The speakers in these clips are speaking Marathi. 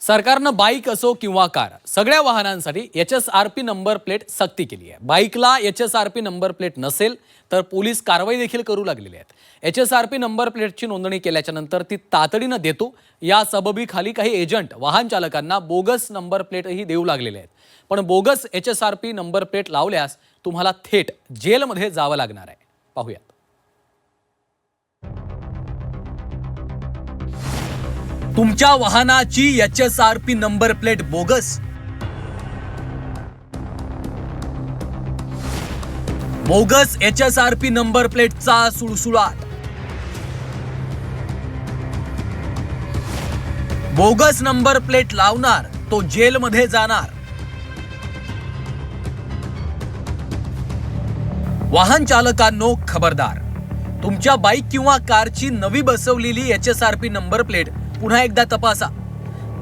सरकारनं बाईक असो किंवा कार सगळ्या वाहनांसाठी HSRP नंबर प्लेट सक्ती केली आहे। बाईकला HSRP नंबर प्लेट नसेल तर पोलीस कारवाई देखील करू लागलेले आहेत। HSRP नंबर प्लेटची नोंदणी केल्याच्या नंतर ती तातडीने देतो या सबबीखाली काही एजंट वाहन चालकांना बोगस नंबर प्लेटही देऊ लागलेले आहेत। पण बोगस HSRP नंबर प्लेट लावल्यास तुम्हाला थेट जेलमध्ये जावं लागणार आहे। पाहूयात। तुमच्या वाहनाची HSRP number plate bogus. Bogus HSRP number प्लेटचा सुळसुळाट। बोगस नंबर प्लेट लावणार तो जेलमध्ये जाणार। वाहन चालकांनो खबरदार, तुमच्या बाईक किंवा कारची नवी बसवलेली HSRP नंबर प्लेट पुन्हा एकदा तपासा,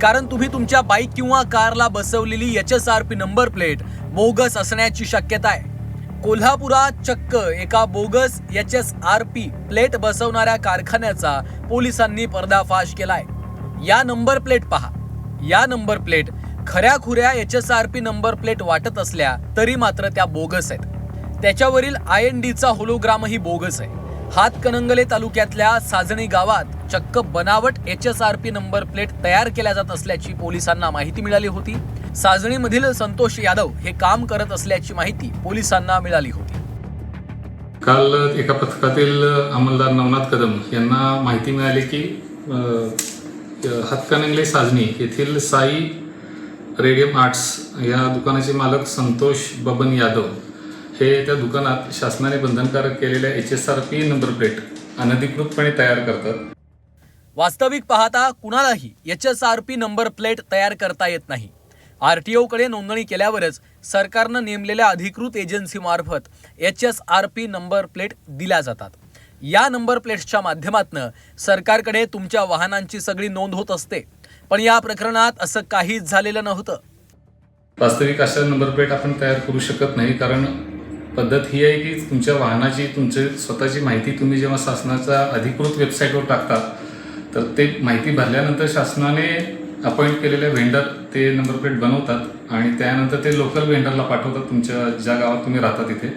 कारण तुम्ही तुमच्या बाईक किंवा कारला बसवलेली HSRP नंबर प्लेट बोगस असण्याची शक्यता आहे। कोल्हापुरात चक्क एका बोगस HSRP प्लेट बसवणाऱ्या कारखान्याचा पोलिसांनी पर्दाफाश केलाय। या नंबर प्लेट पहा। या नंबर प्लेट खऱ्याखुऱ्या HSRP नंबर प्लेट वाटत असल्या तरी मात्र त्या बोगस आहेत। त्याच्यावरील INDचा होलोग्रामही बोगस आहे। हातकणंगले तालुक्यातल्या साजणी गावात चक्क बनावट HSRP नंबर प्लेट तयार केल्या जात असल्याची पोलिसांना माहिती मिळाली होती। साजणीमधील संतोष यादव हे काम करत असल्याची माहिती पोलिसांना मिळाली होती। काल एका पथकातील अंमलदार नवनाथ कदम यांना माहिती मिळाली की हातकणंगले साजणी येथील साई रेडियम आर्ट्स या दुकानाचे मालक संतोष बबन यादव हे त्या दुकानात शासनाने बंधनकारक केलेल्या HSRP नंबर प्लेट अनधिकृतपणे तयार करतात। वास्तविक पाहता कुणालाही HSRP नंबर प्लेट तयार करता येत नाही। RTO कडे नोंदणी केल्यावरच सरकारनं नेमलेल्या अधिकृत एजन्सी मार्फत HSRP नंबर प्लेट दिल्या जातात। या नंबर प्लेट्सच्या माध्यमातून सरकारकडे तुमच्या वाहनांची सगळी नोंद होत असते, पण या प्रकरणात असं काहीच झालेलं नव्हतं। वास्तविक अशा नंबर प्लेट आपण तयार करू शकत नाही, कारण पद्धत ही आहे की तुमच्या वाहनाची तुमची स्वतःची माहिती तुम्ही जेव्हा शासनाच्या अधिकृत वेबसाईटवर टाकता तर ते माहिती भरल्यानंतर शासनाने अपॉइंट केलेले व्हेंडर ते नंबर प्लेट बनवतात आणि त्यानंतर ते लोकल व्हेंडरला पाठवतात तुमच्या ज्या गावात तुम्ही राहता तिथे,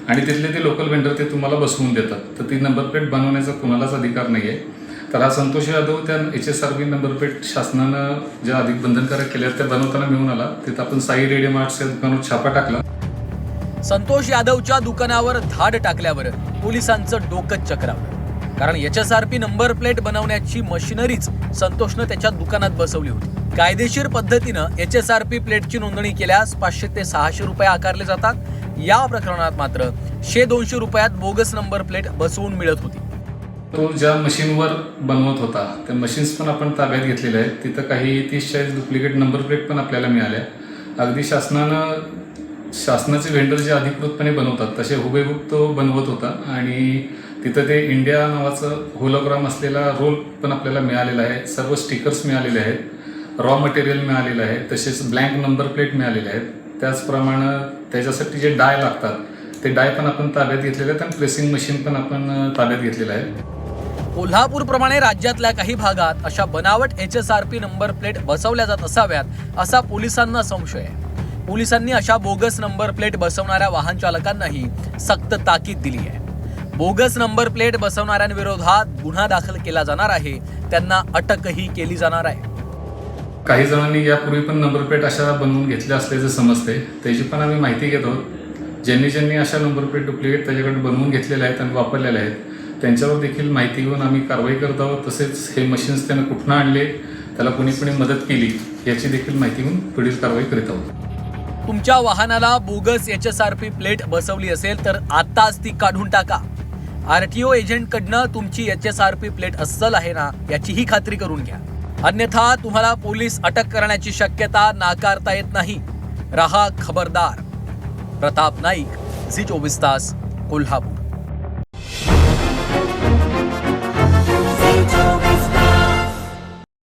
आणि तिथले ते लोकल व्हेंडर ते तुम्हाला बसवून देतात। तर ती नंबर प्लेट बनवण्याचा कुणालाच अधिकार नाही आहे। तर हा संतोष यादव त्या HSRP नंबर प्लेट शासनानं ज्या अधिक बंधनकारक केल्या त्या बनवताना मिळून आला। तिथं आपण साई रेडियम आर्ट्स या दुकानावर छापा टाकला। संतोष यादवच्या दुकानावर धाड टाकल्यावर पोलिसांचं डोकं चक्रावलं, कारण HSRP नंबर प्लेट बनवण्याची मशिनरीच संतोषनं त्याच्या दुकानात बसवली होती। कायदेशीर पद्धतीनं HSRP प्लेटची नोंदणी केल्यास 500 ते 600 रुपये आकारले जातात। या प्रकरणात मात्र 100-200 रुपयात बोगस नंबर प्लेट बसवून मिळत होती। तो ज्या मशीनवर बनवत होता त्या मशीन्स पण आपण ताब्यात घेतलेल्या आहेत। तिथं काही 30-40 डुप्लिकेट नंबर प्लेट पण आपल्याला मिळाल्या। अगदी शासनाचे व्हेंडर जे अधिकृतपणे बनवतात तसे हुबेहूब तो बनवत होता, आणि तिथं ते इंडिया नावाचं होलोग्राम असलेला रोल पण आपल्याला मिळालेला आहे। सर्व स्टिकर्स मिळालेले आहेत, रॉ मटेरियल मिळालेलं आहे, तसेच ब्लँक नंबर प्लेट मिळालेले आहेत। त्याचप्रमाणे त्याच्यासाठी जे डाय लागतात ते डाय पण आपण ताब्यात घेतलेले आहेत आणि प्रेसिंग मशीन पण आपण ताब्यात घेतलेलं आहे। कोल्हापूरप्रमाणे राज्यातल्या काही भागात अशा बनावट HSRP नंबर प्लेट बसवल्या जात असाव्यात असा पोलिसांना संशय आहे। पोलिसांनी अशा बोगस नंबर प्लेट बसवणाऱ्या वाहन चालकांनाही सक्त ताकीद दिली आहे। बोगस नंबर प्लेट बसवणाऱ्यांविरोधात गुन्हा दाखल केला जाणार आहे, त्यांना अटकही केली जाणार आहे। काही जणांनी यापूर्वी पण नंबर प्लेट अशा बनवून घेतल्या असल्याचं समजते, त्याची पण आम्ही माहिती घेतो। ज्यांनी अशा नंबर प्लेट डुप्लिकेट त्याच्याकडे बनवून घेतलेल्या आहेत आणि वापरलेल्या आहेत त्यांच्यावर देखील माहिती घेऊन आम्ही कारवाई करत आहोत। तसेच हे मशीन्स त्यानं कुठनं आणले, त्याला कोणी मदत केली याची देखील माहिती घेऊन पुढील कारवाई करीत आहोत। तुमच्या वाहनाला बोगस HSRP प्लेट बसवली असेल तर आताच ती काढून टाका। RTO एजंटकडनं तुमची HSRP प्लेट अस्सल आहे ना याचीही खात्री करून घ्या, अन्यथा तुम्हाला पोलीस अटक करण्याची शक्यता नाकारता येत नाही। रहा खबरदार। प्रताप नाईक, झी 24 तास, कोल्हापूर।